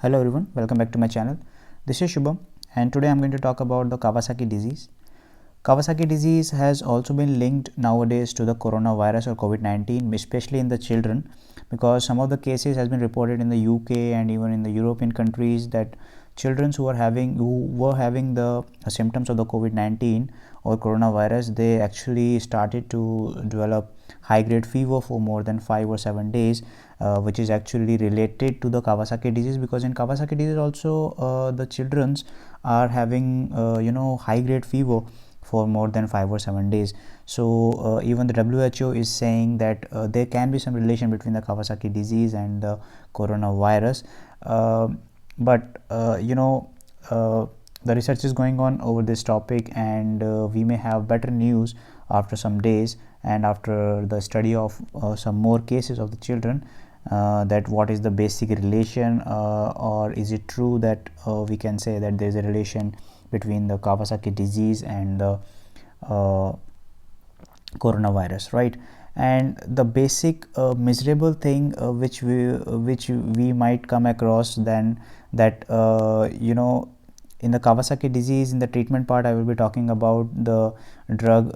Hello everyone, welcome back to my channel. This is Shubham and today I'm going to talk about the Kawasaki disease. Kawasaki disease has also been linked nowadays to the coronavirus or COVID-19, especially in the children, because some of the cases has been reported in the UK and even in the European countries that children who were having the symptoms of the COVID-19 or coronavirus, they actually started to develop high grade fever for more than 5 or 7 days, which is actually related to the Kawasaki disease, because in Kawasaki disease also the children's are having high grade fever for more than 5 or 7 days. So even the WHO is saying that there can be some relation between the Kawasaki disease and the coronavirus, but the research is going on over this topic, and we may have better news after some days and after the study of some more cases of the children, that what is the basic relation, or is it true that we can say that there is a relation between the Kawasaki disease and the coronavirus, right? And the basic miserable thing which we might come across then that in the Kawasaki disease, in the treatment part, I will be talking about the drug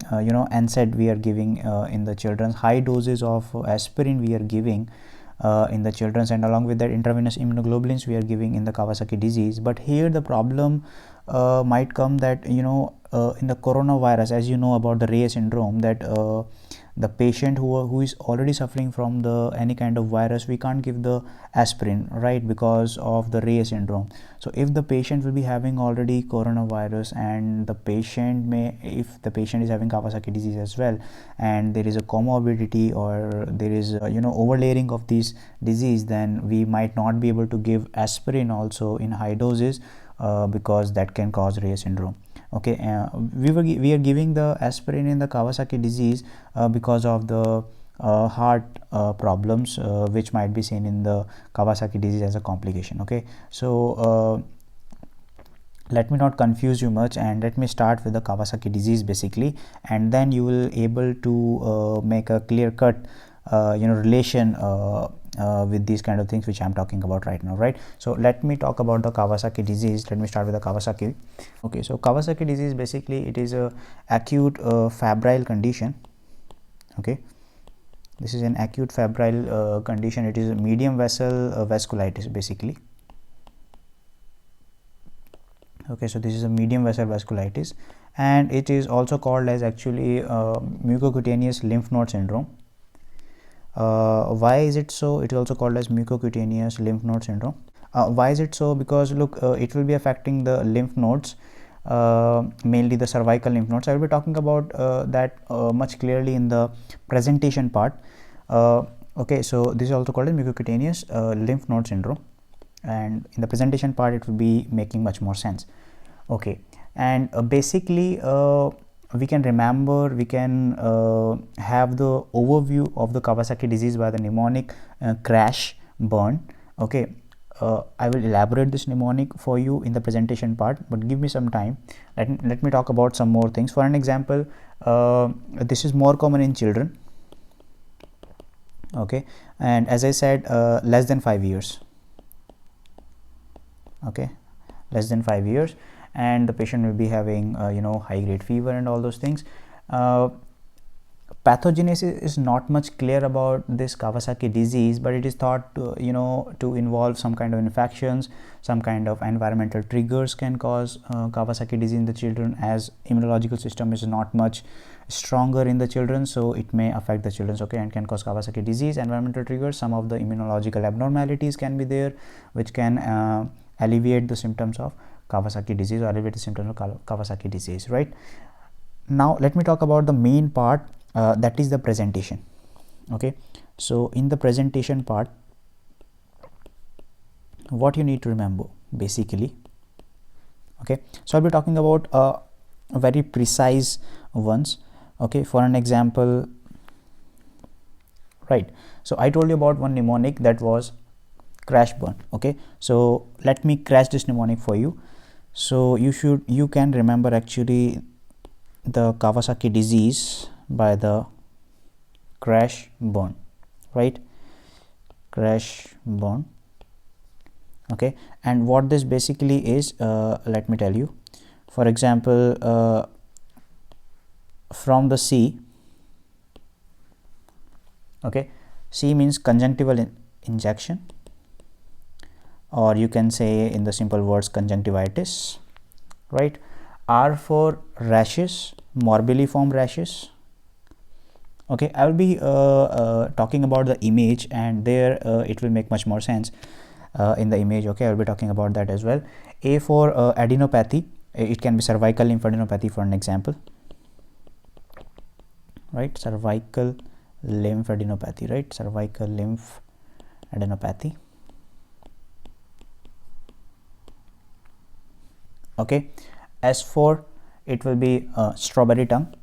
NSAID we are giving in the children. High doses of aspirin we are giving in the children, and along with that intravenous immunoglobulins we are giving in the Kawasaki disease. But here the problem might come that in the coronavirus, as you know about the Reye syndrome, that the patient who is already suffering from the any kind of virus, we can't give the aspirin, right, because of the Reye syndrome. So if the patient will be having already coronavirus, and the patient if the patient is having Kawasaki disease as well, and there is a comorbidity or there is overlaying of this disease, then we might not be able to give aspirin also in high doses, because that can cause Reye syndrome. Okay, we are giving the aspirin in the Kawasaki disease because of the heart problems which might be seen in the Kawasaki disease as a complication. Okay, so let me not confuse you much, and let me start with the Kawasaki disease basically, and then you will able to make a clear cut relation with these kind of things which I'm talking about right now, right? So let me talk about the Kawasaki disease. Let me start with the Kawasaki. Okay, so Kawasaki disease basically it is a acute febrile condition. Okay, this is an acute febrile condition. It is a medium vessel vasculitis basically. Okay, so this is a medium vessel vasculitis, and it is also called as actually mucocutaneous lymph node syndrome. Why is it so? It is also called as mucocutaneous lymph node syndrome. Why is it so? Because look, it will be affecting the lymph nodes, mainly the cervical lymph nodes. I will be talking about that much clearly in the presentation part. Okay, so this is also called as mucocutaneous lymph node syndrome, and in the presentation part it will be making much more sense. Okay, and basically we can remember, we can have the overview of the Kawasaki disease by the mnemonic crash burn. Okay, I will elaborate this mnemonic for you in the presentation part, but give me some time. Let me talk about some more things. For an example, this is more common in children. Okay, and as I said, less than 5 years. Okay, less than 5 years, and the patient will be having high grade fever and all those things. Pathogenesis is not much clear about this Kawasaki disease, but it is thought to to involve some kind of infections, some kind of environmental triggers can cause Kawasaki disease in the children, as immunological system is not much stronger in the children, so it may affect the children. Okay, and can cause Kawasaki disease. Environmental triggers, some of the immunological abnormalities can be there, which can alleviate the symptoms of Kawasaki disease, or alleviate the symptoms of Kawasaki disease, right? Now let me talk about the main part, that is the presentation. Okay, so in the presentation part, what you need to remember basically. Okay, so I'll be talking about very precise ones. Okay, for an example, right, so I told you about one mnemonic that was crash burn. Okay, so let me crash this mnemonic for you, so you can remember actually the Kawasaki disease by the crash burn, right? Crash burn. Okay, and what this basically is, let me tell you. For example, from the C, okay, C means conjunctival injection, or you can say in the simple words conjunctivitis, right? R for rashes, morbilliform rashes. Okay, I will be talking about the image, and there it will make much more sense in the image. Okay, I will be talking about that as well. A for adenopathy, it can be cervical lymphadenopathy for an example, right? Cervical lymphadenopathy, right? Cervical lymphadenopathy. Okay, as for it will be strawberry tongue.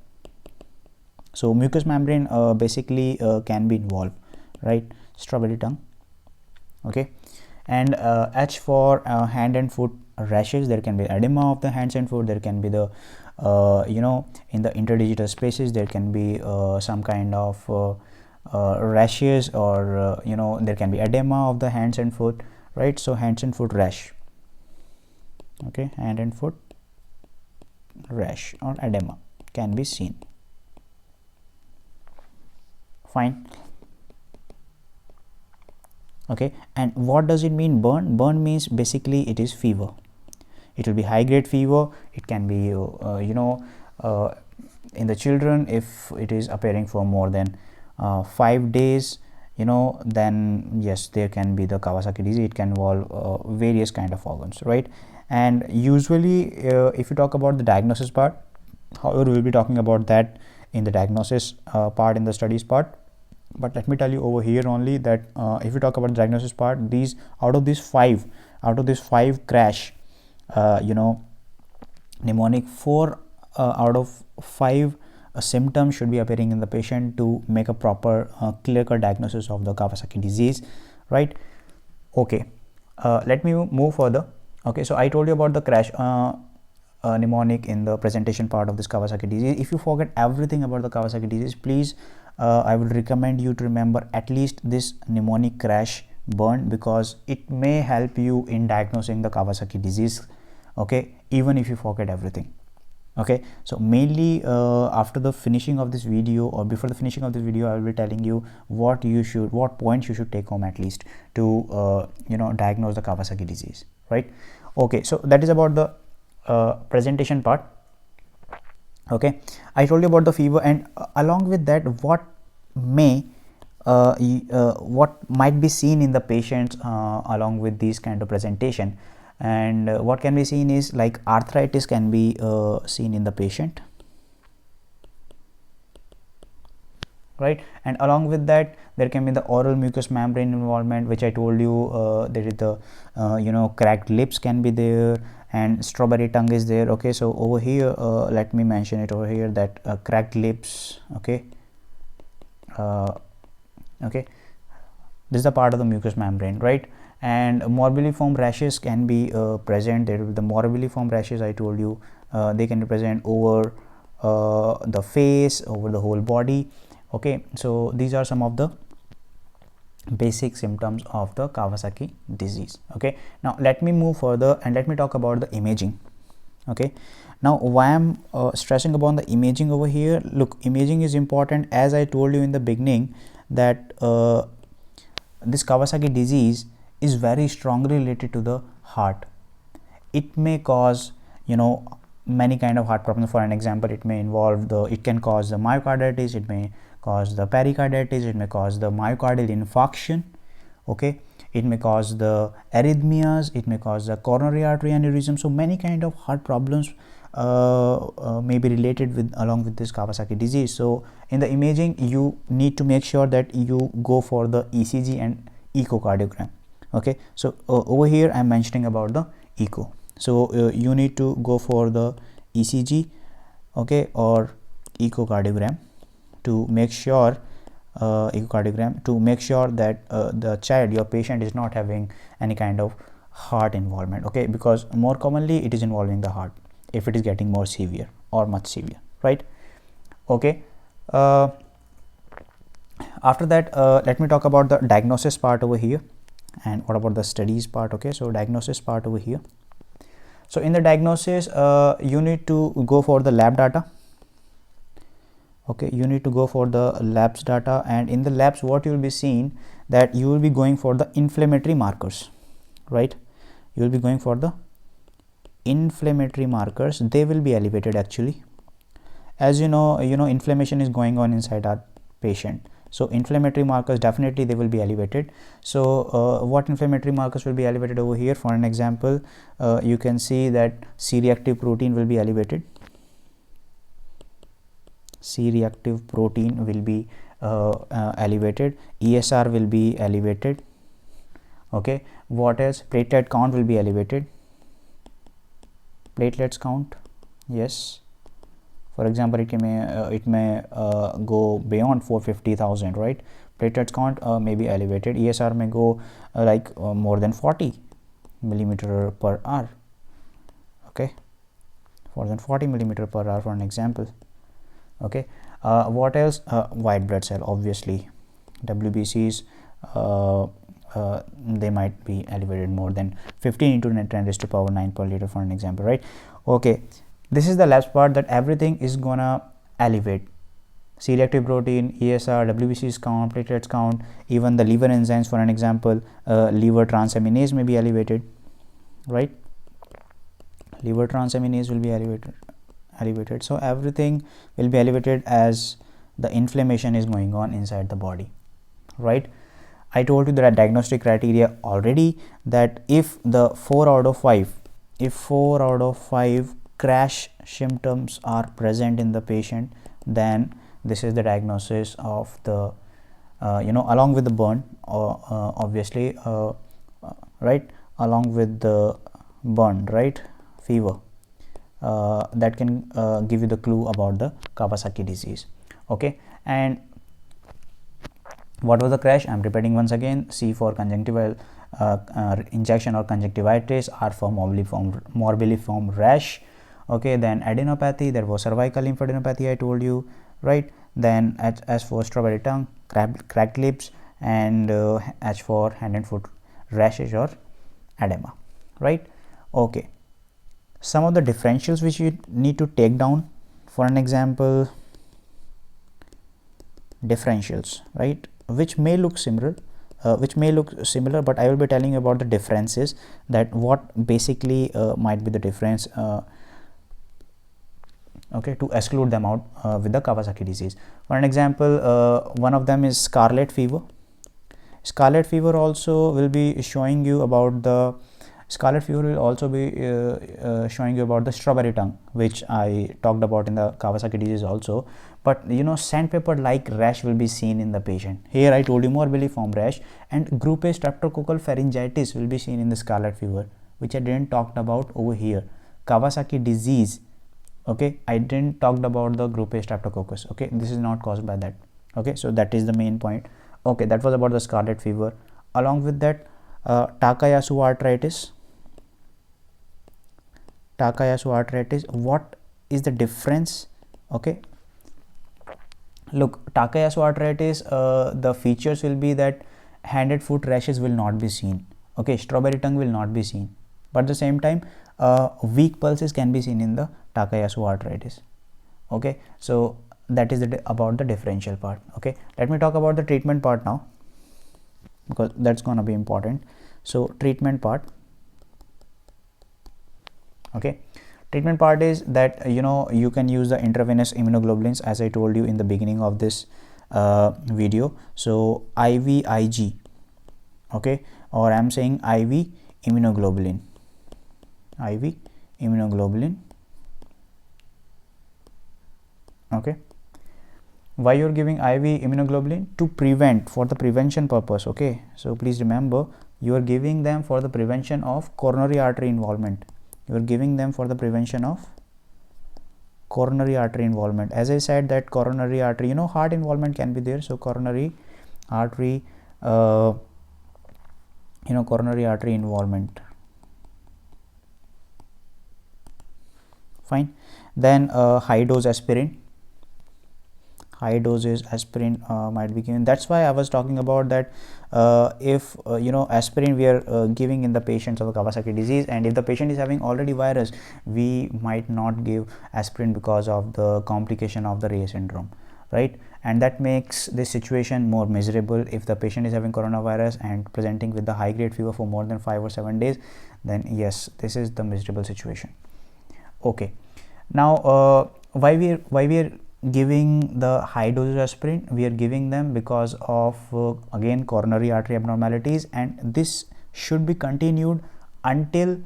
So mucous membrane basically can be involved, right? Strawberry tongue. Okay, and H for hand and foot rashes. There can be edema of the hands and foot. There can be the in the interdigital spaces there can be some kind of rashes, or there can be edema of the hands and foot, right? So hands and foot rash. Okay, hand and foot rash or edema can be seen. Fine. Okay, and what does it mean burn? Burn means basically it is fever. It will be high grade fever. It can be in the children, if it is appearing for more than 5 days, then yes, there can be the Kawasaki disease. It can involve various kind of organs, right? And usually if you talk about the diagnosis part, however, we will be talking about that in the diagnosis part, in the studies part. But let me tell you over here only that if you talk about the diagnosis part, out of these five crash, mnemonic, 4 out of 5 symptoms should be appearing in the patient to make a proper clear-cut diagnosis of the Kawasaki disease, right? Okay, let me move further. Okay, so I told you about the crash mnemonic in the presentation part of this Kawasaki disease. If you forget everything about the Kawasaki disease, please I would recommend you to remember at least this mnemonic crash burn, because it may help you in diagnosing the Kawasaki disease, okay, even if you forget everything. Okay, so mainly after the finishing of this video, or before the finishing of this video, I will be telling you what points you should take home at least to diagnose the Kawasaki disease, right? Okay, so that is about the presentation part. Okay, I told you about the fever, and along with that, what might be seen in the patients along with these kind of presentation. And what can be seen is like arthritis can be seen in the patient, right? And along with that, there can be the oral mucous membrane involvement, which I told you. There is the cracked lips can be there, and strawberry tongue is there. Okay, so over here let me mention it over here that cracked lips, okay, okay, this is the part of the mucous membrane, right? And morbilliform rashes can be present. There will be the morbilliform rashes, I told you, they can be present over the face, over the whole body. Okay, so these are some of the basic symptoms of the Kawasaki disease. Okay, now let me move further and let me talk about the imaging. Okay, now why I'm stressing upon the imaging over here? Look, imaging is important, as I told you in the beginning that this Kawasaki disease is very strongly related to the heart. It may cause many kind of heart problems. For an example, it can cause the myocarditis, it may cause the pericarditis, it may cause the myocardial infarction. Okay, it may cause the arrhythmias, it may cause the coronary artery aneurysm. So many kind of heart problems may be related along with this Kawasaki disease. So in the imaging, you need to make sure that you go for the ECG and echocardiogram. Okay, so over here I'm mentioning about the echo. So you need to go for the ECG, okay, or echocardiogram to make sure that the child, your patient, is not having any kind of heart involvement. Okay, because more commonly it is involving the heart if it is getting more severe or much severe, right? Okay, after that let me talk about the diagnosis part over here. And what about the studies part? Okay, so diagnosis part over here. So in the diagnosis, you need to go for the lab data. Okay, you need to go for the labs data, and in the labs what you will be seeing that you will be going for the inflammatory markers, right? You will be going for the inflammatory markers. They will be elevated actually. As you know, inflammation is going on inside our patient, so inflammatory markers definitely they will be elevated. So what inflammatory markers will be elevated over here? For an example, you can see that C-reactive protein will be elevated. C-reactive protein will be elevated. ESR will be elevated. Okay, what else? Platelet count will be elevated. Platelets count, yes. For example, it may go beyond 450,000, right? Platelets count may be elevated. ESR may go more than 40 millimeter per hour. Okay, more than 40 millimeter per hour for an example. Okay, what else? White blood cell, obviously. WBCs they might be elevated more than 15 into 10 raised to power 9 per liter for an example, right? Okay, this is the labs part, that everything is gonna elevate. C-reactive protein, ESR, WBCs count, platelets count, even the liver enzymes. For an example, liver transaminase may be elevated, right? Liver transaminase will be elevated. So everything will be elevated as the inflammation is going on inside the body, right? I told you that diagnostic criteria already, that if the 4 out of 5 crash symptoms are present in the patient, then this is the diagnosis of the along with the burn, obviously, right, along with the burn, right, fever, that can give you the clue about the Kawasaki disease. Okay, and what was the crash? I'm repeating once again. C for conjunctival injection or conjunctivitis, R for morbilliform rash. Okay, then adenopathy, that was cervical lymphadenopathy, I told you, right? Then H for strawberry tongue, cracked lips, and H for hand and foot rashes or edema, right? Okay, some of the differentials which you need to take down. For an example, differentials, right, which may look similar, but I will be telling you about the differences, that what basically might be the difference, okay, to exclude them out with the Kawasaki disease. For an example, one of them is scarlet fever. Scarlet fever also will be showing you about the strawberry tongue, which I talked about in the Kawasaki disease also. But sandpaper like rash will be seen in the patient. Here I told you morbilliform rash, and group A streptococcal pharyngitis will be seen in the scarlet fever, which I didn't talk about over here. Kawasaki disease, okay, I didn't talked about the group A streptococcus. Okay, this is not caused by that. Okay, so that is the main point. Okay, that was about the scarlet fever. Along with that, Takayasu arthritis. What is the difference? Okay, look, Takayasu arthritis, the features will be that handed foot rashes will not be seen. Okay, strawberry tongue will not be seen, but at the same time weak pulses can be seen in the Takayasu arthritis. Okay, so that is about the differential part. Okay, let me talk about the treatment part now, because that's going to be important. So treatment part. Okay, treatment part is that you can use the intravenous immunoglobulins, as I told you in the beginning of this video. So IVIG, okay, or I'm saying IV immunoglobulin. Okay, why you're giving IV immunoglobulin? To prevent, for the prevention purpose. Okay, so please remember, you are giving them for the prevention of coronary artery involvement. You are giving them for the prevention of coronary artery involvement. As I said, that coronary artery, heart involvement can be there, so coronary artery coronary artery involvement. Fine. Then high dose aspirin. high doses aspirin might be given. That's why I was talking about that if aspirin we are giving in the patients of Kawasaki disease, and if the patient is having already virus, we might not give aspirin because of the complication of the Reye syndrome, right? And that makes this situation more miserable. If the patient is having coronavirus and presenting with the high grade fever for more than 5 or 7 days, then yes, this is the miserable situation. Okay, now why we are giving the high doses aspirin? We are giving them because of again coronary artery abnormalities, and this should be continued until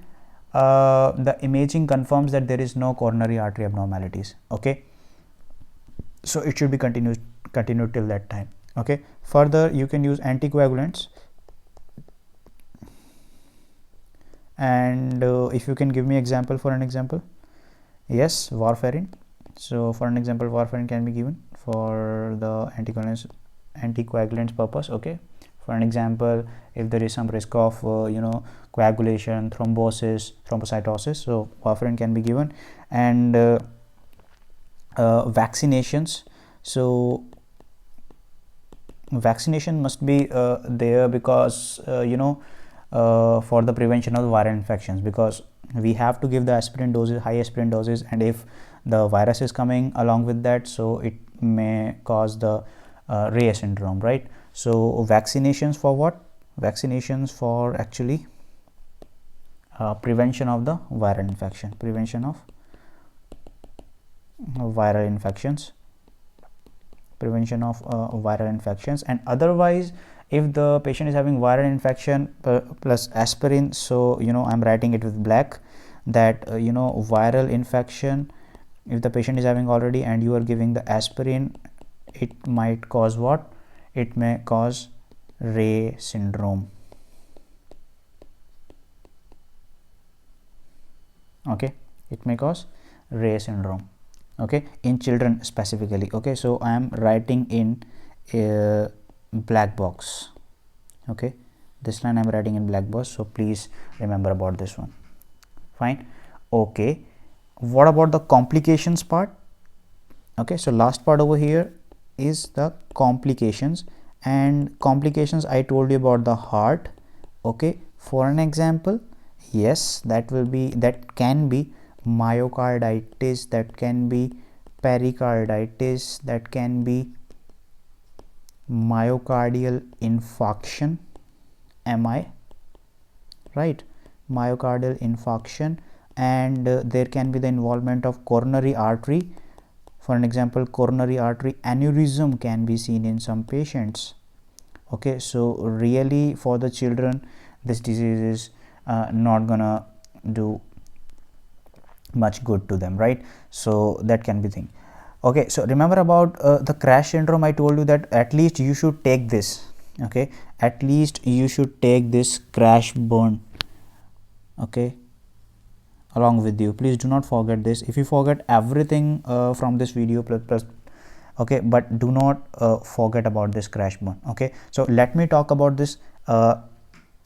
the imaging confirms that there is no coronary artery abnormalities. Okay, so it should be continued till that time. Okay, further you can use anticoagulants, and if you can give me example for an example. Yes, warfarin. So for an example, warfarin can be given for the anticoagulants purpose. Okay, for an example, if there is some risk of coagulation, thrombosis, thrombocytosis, so warfarin can be given. And vaccinations. So vaccination must be there because for the prevention of viral infections, because we have to give the aspirin doses, high aspirin doses, and if the virus is coming along with that, so it may cause the Reye syndrome, right? So viccinations for what? Vaccinations for actually prevention of the viral infection, prevention of viral infections, prevention of viral infections. And otherwise, if the patient is having viral infection plus aspirin, so I'm writing it with black, that viral infection, if the patient is having already and you are giving the aspirin, it might cause what? It may cause Reye syndrome. Okay, it may cause Reye syndrome. Okay, in children specifically. Okay, so I am writing in a black box. Okay, this line I am writing in black box, so please remember about this one. Fine. Okay, what about the complications part? Okay, so last part over here is the complications, and complications I told you about the heart. Okay, for an example, yes, that can be myocarditis, that can be pericarditis, that can be myocardial infarction. Am I right? Myocardial infarction. And there can be the involvement of coronary artery. For an example, coronary artery aneurysm can be seen in some patients. Okay, so really for the children, this disease is not gonna do much good to them, right? So that can be thing. Okay, so remember about the crash syndrome. I told you that at least you should take this. Okay, at least you should take this crash burn, okay, along with you. Please do not forget this. If you forget everything from this video plus okay, but do not forget about this crash burn. Okay, so let me talk about this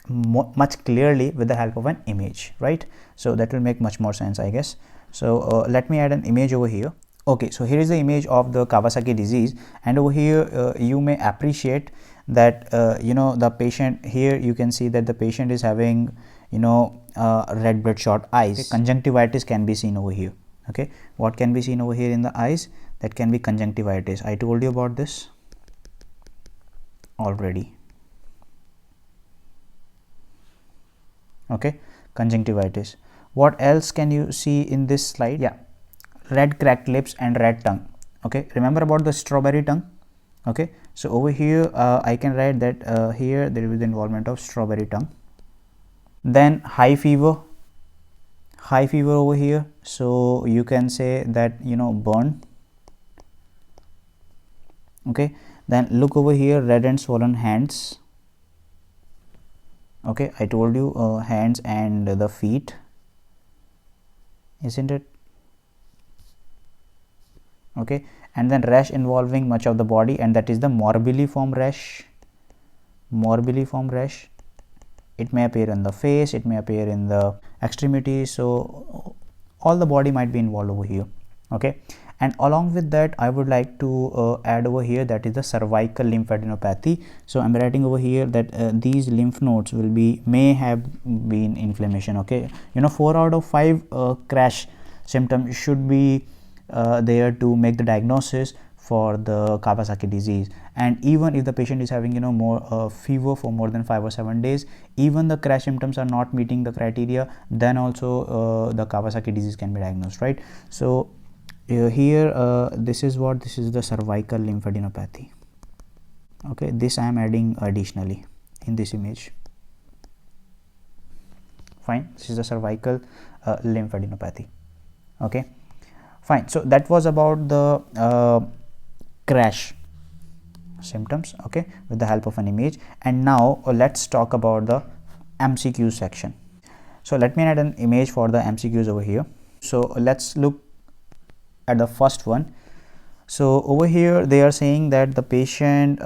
much clearly with the help of an image, right? So that will make much more sense, I guess. So let me add an image over here. Okay, so here is the image of the Kawasaki disease, and over here you may appreciate that the patient, here you can see that the patient is having red bloodshot eyes. Okay, conjunctivitis can be seen over here. Okay, what can be seen over here in the eyes? That can be conjunctivitis. I told you about this already. Okay, conjunctivitis. What else can you see in this slide? Yeah, red cracked lips and red tongue. Okay, remember about the strawberry tongue? Okay, so over here I can write that here there will be the involvement of strawberry tongue. Then high fever over here, so you can say that burn. Okay, then look over here, red and swollen hands. Okay, I told you hands and the feet, isn't it? Okay, and then rash involving much of the body, and that is the morbilliform rash. Morbilliform rash, it may appear in the face, it may appear in the extremities, so all the body might be involved over here. Okay, And along with that, I would like to add over here, that is the cervical lymphadenopathy. So I'm writing over here that these lymph nodes will be, may have been inflammation. Okay, 4 out of 5 crash symptoms should be there to make the diagnosis for the Kawasaki disease. And even if the patient is having more fever for more than 5 or 7 days, even the crash symptoms are not meeting the criteria, then also the Kawasaki disease can be diagnosed, right? So here this is the cervical lymphadenopathy. Okay, this I am adding additionally in this image. Fine, this is the cervical lymphadenopathy. Okay, fine. So that was about the crash symptoms, okay, with the help of an image. And now let's talk about the MCQ section. So let me add an image for the MCQs over here. So let's look at the first one. So over here they are saying that the patient,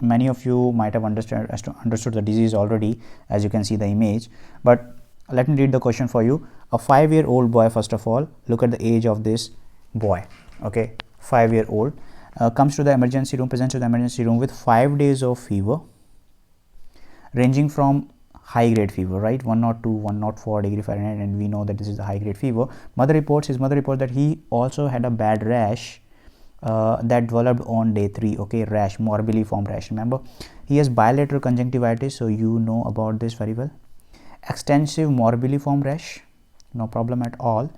many of you might have understood the disease already, as you can see the image, but let me read the question for you. A 5-year-old boy, first of all, look at the age of this boy. Okay, 5-year-old comes to the emergency room, presents to the emergency room with 5 days of fever, ranging from high grade fever, right, 102, 104 degree Fahrenheit, and we know that this is the high grade fever. His mother reports that he also had a bad rash that developed on day 3. Okay, rash, morbilliform rash. Remember, he has bilateral conjunctivitis, so you know about this very well. Extensive morbilliform rash, no problem at all,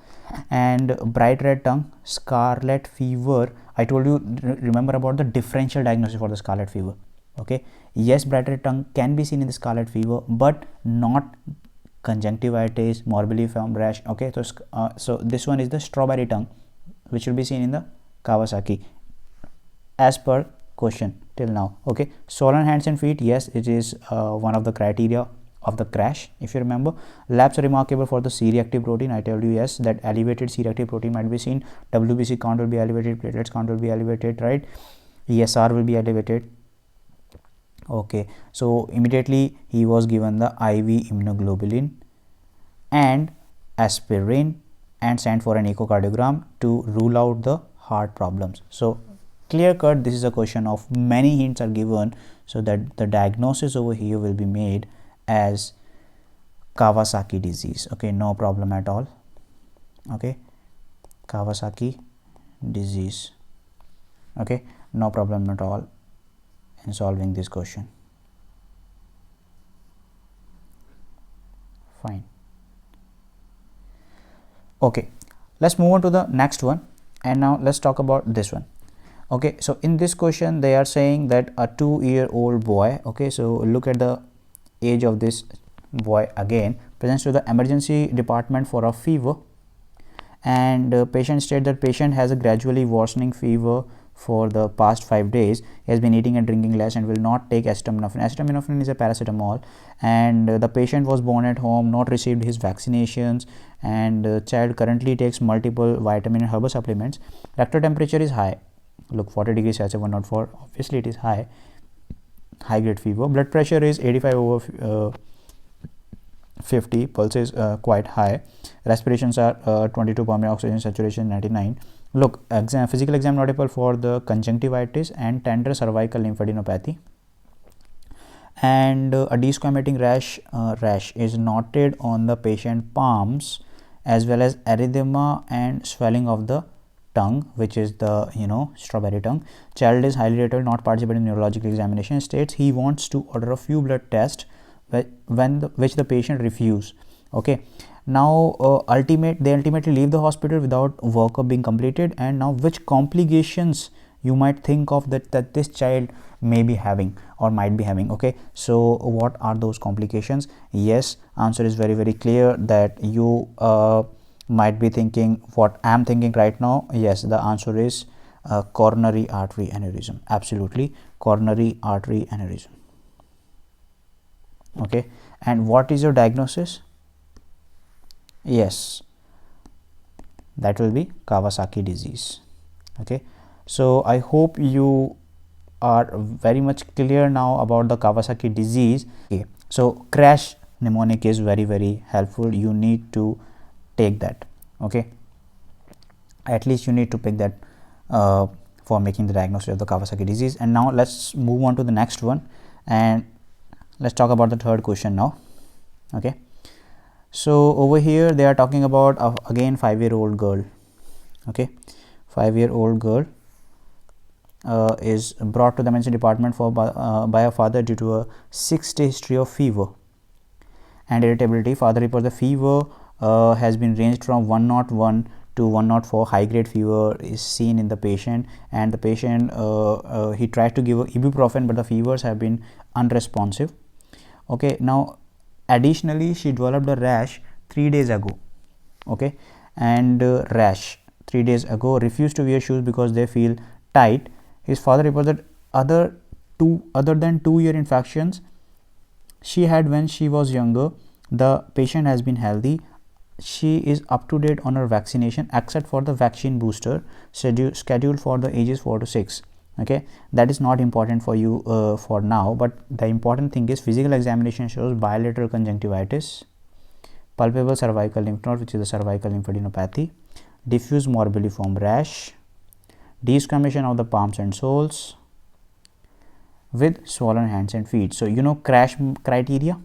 and bright red tongue, scarlet fever. I told you, remember about the differential diagnosis for the scarlet fever. Okay, yes, bright red tongue can be seen in the scarlet fever, but not conjunctivitis, morbilliform rash. Okay, so this one is the strawberry tongue, which will be seen in the Kawasaki as per question till now. Okay, swollen hands and feet, yes, it is one of the criteria of the crash. If you remember, labs are remarkable for the C-reactive protein. I told you, yes, that elevated C-reactive protein might be seen. WBC count will be elevated, platelets count will be elevated, right? ESR will be elevated. Okay, so immediately he was given the IV immunoglobulin and aspirin and sent for an echocardiogram to rule out the heart problems. So clear cut, this is a question of many hints are given, so that the diagnosis over here will be made as Kawasaki disease. Okay, no problem at all. Okay, Kawasaki disease. Okay, no problem at all in solving this question. Fine. Okay, let's move on to the next one, and now let's talk about this one. Okay, so in this question they are saying that a 2-year-old boy, okay, so look at the age of this boy again, presents to the emergency department for a fever, and patient state that patient has a gradually worsening fever for the past 5 days. He has been eating and drinking less and will not take acetaminophen. Acetaminophen is a paracetamol, and the patient was born at home, not received his vaccinations, and child currently takes multiple vitamin and herbal supplements. Rectal temperature is high, look, 40 degrees Celsius, 104, obviously it is high grade fever. Blood pressure is 85 over 50, pulse is quite high, respirations are 22 per minute, oxygen saturation 99. Look, physical exam notable for the conjunctivitis and tender cervical lymphadenopathy, and a desquamating rash is noted on the patient palms, as well as erythema and swelling of the tongue, which is the strawberry tongue. Child is highly irritable, not participating in neurological examination. States he wants to order a few blood tests, which the patient refuse. Okay, now they ultimately leave the hospital without workup being completed. And now, which complications you might think of that this child may be having or might be having? Okay, so what are those complications? Yes, answer is very, very clear, that you might be thinking what I am thinking right now. Yes, the answer is coronary artery aneurysm. Absolutely, coronary artery aneurysm. Okay, and what is your diagnosis? Yes, that will be Kawasaki disease. Okay, so I hope you are very much clear now about the Kawasaki disease. Okay, so crash mnemonic is very, very helpful. You need to take that. Okay, at least you need to pick that for making the diagnosis of the Kawasaki disease. And now let's move on to the next one, and let's talk about the third question now. Okay, so over here they are talking about again 5-year-old girl. Okay, 5-year-old girl is brought to the emergency department by a father due to a 6-day history of fever and irritability. Father reports the fever has been ranged from 101 to 104. High grade fever is seen in the patient, and the patient he tried to give ibuprofen, but the fevers have been unresponsive. Okay, now additionally she developed a rash 3 days ago. Okay, and rash 3 days ago, refused to wear shoes because they feel tight. His father reported other than 2-year infections she had when she was younger. The patient has been healthy. She is up to date on her vaccination except for the vaccine booster scheduled for the ages 4 to 6. Okay, that is not important for you for now, but the important thing is physical examination shows bilateral conjunctivitis, palpable cervical lymph node, which is the cervical lymphadenopathy, diffuse morbilliform rash, desquamation of the palms and soles with swollen hands and feet. So you know crash criteria.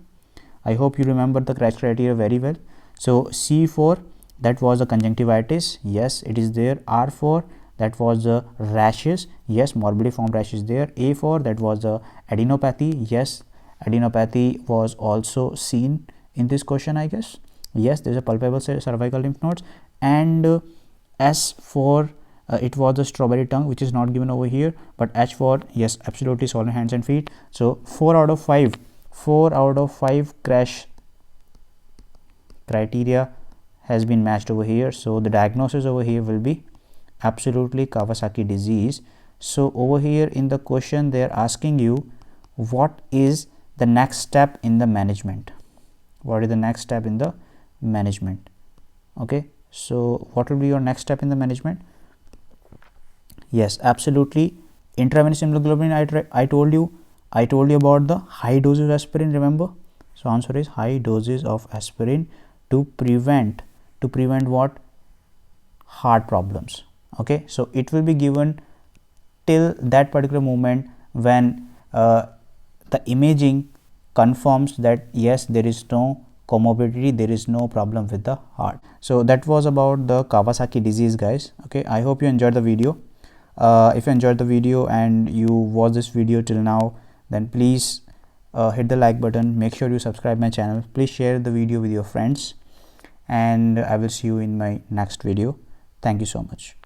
I hope you remember the crash criteria very well. So C4, that was the conjunctivitis, yes it is there. R4, that was the rashes, yes morbilliform rash is there. A4, that was the adenopathy, yes adenopathy was also seen in this question, I guess. Yes, there is a palpable cervical lymph nodes. And S4, it was the strawberry tongue, which is not given over here, but H4, yes absolutely swollen hands and feet. So 4 out of 5 crash criteria has been matched over here. So the diagnosis over here will be absolutely Kawasaki disease. So over here in the question they are asking you what is the next step in the management. What is the next step in the management? Okay, so what will be your next step in the management? Yes, absolutely intravenous immunoglobulin. I told you about the high doses of aspirin, remember? So answer is high doses of aspirin to prevent what? Heart problems. Okay, so it will be given till that particular moment when the imaging confirms that yes there is no comorbidity, there is no problem with the heart. So that was about the Kawasaki disease, guys. Okay, I hope you enjoyed the video. If you enjoyed the video and you watched this video till now, then please hit the like button. Make sure you subscribe my channel. Please share the video with your friends, and I will see you in my next video. Thank you so much.